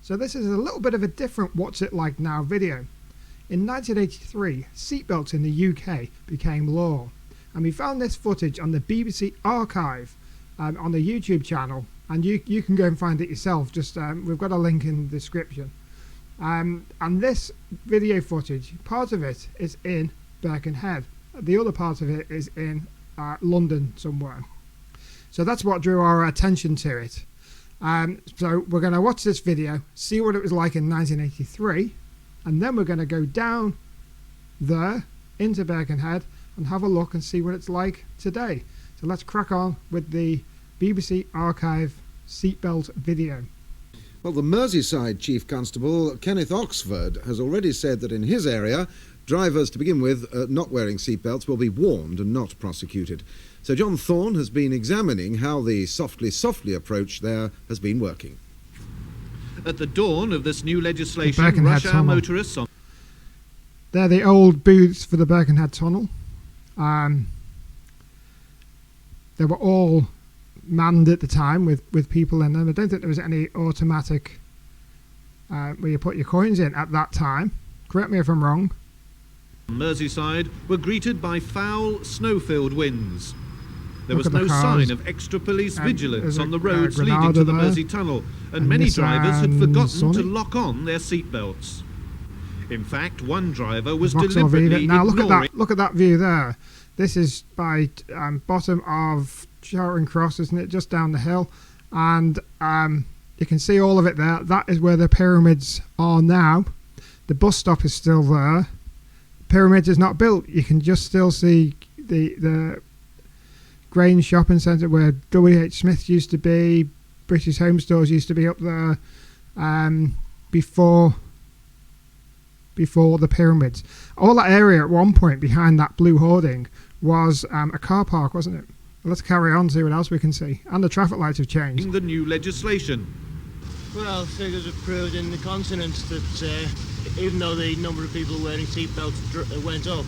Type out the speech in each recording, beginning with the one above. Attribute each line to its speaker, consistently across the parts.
Speaker 1: So this is a little bit of a different What's It Like Now video. In 1983, seatbelts in the UK became law, and we found this footage on the BBC archive on the YouTube channel, and you can go and find it yourself. Just we've got a link in the description. And this video footage, part of it is in Birkenhead, the other part of it is in London somewhere. So that's what drew our attention to it. So we're going to watch this video, see what it was like in 1983, and then we're going to go down there into Birkenhead and have a look and see what it's like today. So let's crack on with the BBC archive seatbelt video.
Speaker 2: Well, the Merseyside Chief Constable, Kenneth Oxford, has already said that in his area, drivers to begin with not wearing seatbelts will be warned and not prosecuted. So John Thorne has been examining how the softly approach there has been working.
Speaker 3: At the dawn of this new legislation, rush hour motorists on...
Speaker 1: They're the old booths for the Birkenhead Tunnel. They were all manned at the time with people in them. I don't think there was any automatic where you put your coins in at that time. Correct me if I'm wrong.
Speaker 3: Merseyside were greeted by foul, snow-filled winds. There was no sign of extra police vigilance on the roads leading to the Mersey Tunnel, and many drivers had forgotten to lock on their seatbelts. In fact, one driver was deliberately
Speaker 1: now look at that view there. This is by bottom of Charing Cross, isn't it? Just down the hill, and you can see all of it there. That is where the pyramids are now. The bus stop is still there. Pyramids is not built. You can just still see the Grange Shopping Centre where W.H. Smith used to be. British Home Stores used to be up there before the pyramids. All that area at one point behind that blue hoarding was a car park, wasn't it? Let's carry on, see what else we can see. And the traffic lights have changed.
Speaker 3: The new legislation.
Speaker 4: Well, figures have proved in the continent that even though the number of people wearing seatbelts went up,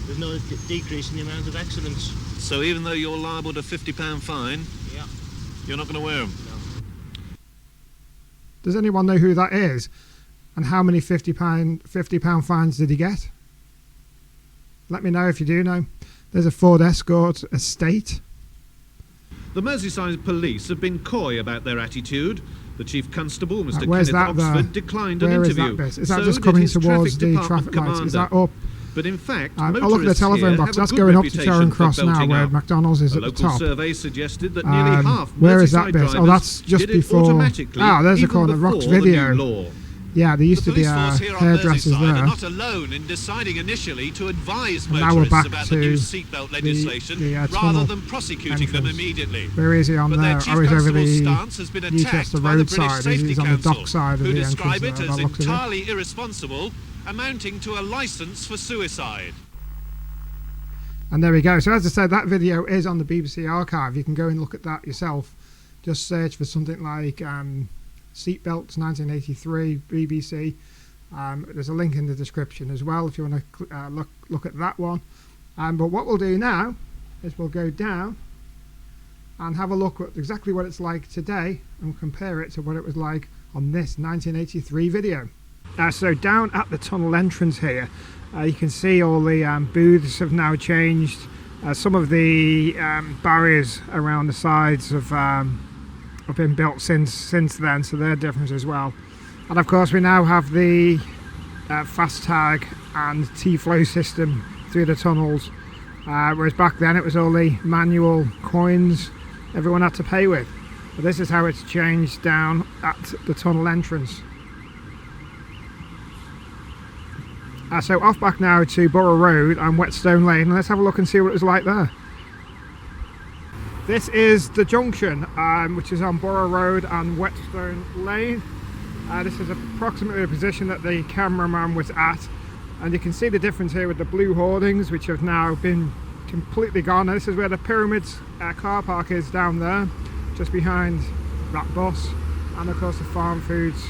Speaker 4: there's no decrease in the amount of accidents.
Speaker 3: So even though you're liable to £50 fine,
Speaker 4: yeah,
Speaker 3: you're not going to wear them?
Speaker 4: No.
Speaker 1: Does anyone know who that is? And how many £50 fines did he get? Let me know if you do know. There's a Ford Escort estate.
Speaker 3: The Merseyside police have been coy about their attitude. The Chief Constable, Mr.
Speaker 1: Where's
Speaker 3: Kenneth
Speaker 1: that
Speaker 3: Oxford,
Speaker 1: there?
Speaker 3: declined
Speaker 1: Where
Speaker 3: an
Speaker 1: is
Speaker 3: interview.
Speaker 1: that bit? Is that just coming towards the traffic lights?
Speaker 3: Commander.
Speaker 1: Is that up?
Speaker 3: But in fact,
Speaker 1: oh, look at the telephone box. That's going up to Charing Cross now, where McDonald's is at the top.
Speaker 3: A local survey suggested that nearly half
Speaker 1: where is that
Speaker 3: Merseyside
Speaker 1: bit? Oh, that's just before. Ah, there's the corner. Rock's video. Yeah, there used to be hairdressers there.
Speaker 3: Are not alone in deciding initially to advise
Speaker 1: and now we're back
Speaker 3: about
Speaker 1: to
Speaker 3: the new seatbelt legislation rather than prosecuting them immediately.
Speaker 1: Where is he on there? Oh, he's over the Newchester Road side. He's on the dock side of the entrance there.
Speaker 3: Who describe it as entirely irresponsible, amounting to a licence for suicide.
Speaker 1: And there we go. So as I said, that video is on the BBC archive. You can go and look at that yourself. Just search for something like seatbelts 1983 BBC. There's a link in the description as well if you want to look at that one. But what we'll do now is we'll go down and have a look at exactly what it's like today and compare it to what it was like on this 1983 video. So down at the tunnel entrance here, you can see all the booths have now changed. Some of the barriers around the sides have been built since then, so they're different as well. And of course we now have the fast tag and T-flow system through the tunnels, whereas back then it was all the manual coins everyone had to pay with. But this is how it's changed down at the tunnel entrance. So off back now to Borough Road and Whetstone Lane, and let's have a look and see what it was like there. This is the junction, which is on Borough Road and Whetstone Lane. This is approximately the position that the cameraman was at, and you can see the difference here with the blue hoardings, which have now been completely gone. Now, this is where the Pyramids car park is down there, just behind that bus, and of course the Farm Foods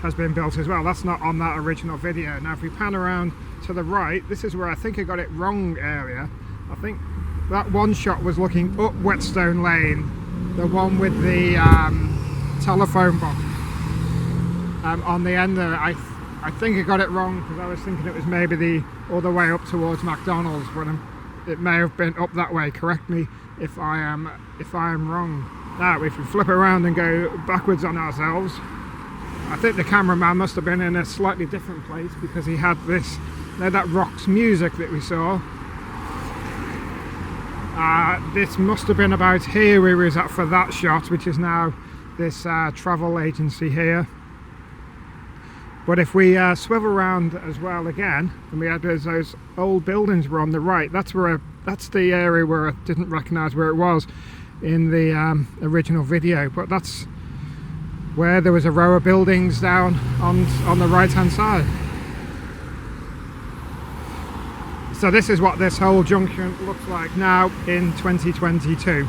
Speaker 1: has been built as well. That's not on that original video. Now if we pan around to the right, this is where I think I got it wrong area. I think that one shot was looking up Whetstone Lane, the one with the telephone box on the end there. I think I got it wrong because I was thinking it was maybe the other way up towards McDonald's, but it may have been up that way. Correct me if I am wrong. Now, if we flip around and go backwards on ourselves, I think the cameraman must have been in a slightly different place because he had this, that rocks music that we saw. This must have been about here where we was at for that shot, which is now this travel agency here. But if we swivel around as well again, and we had those old buildings were on the right, that's the area where I didn't recognise where it was in the original video, but that's where there was a row of buildings down on the right hand side. So this is what this whole junction looks like now in 2022.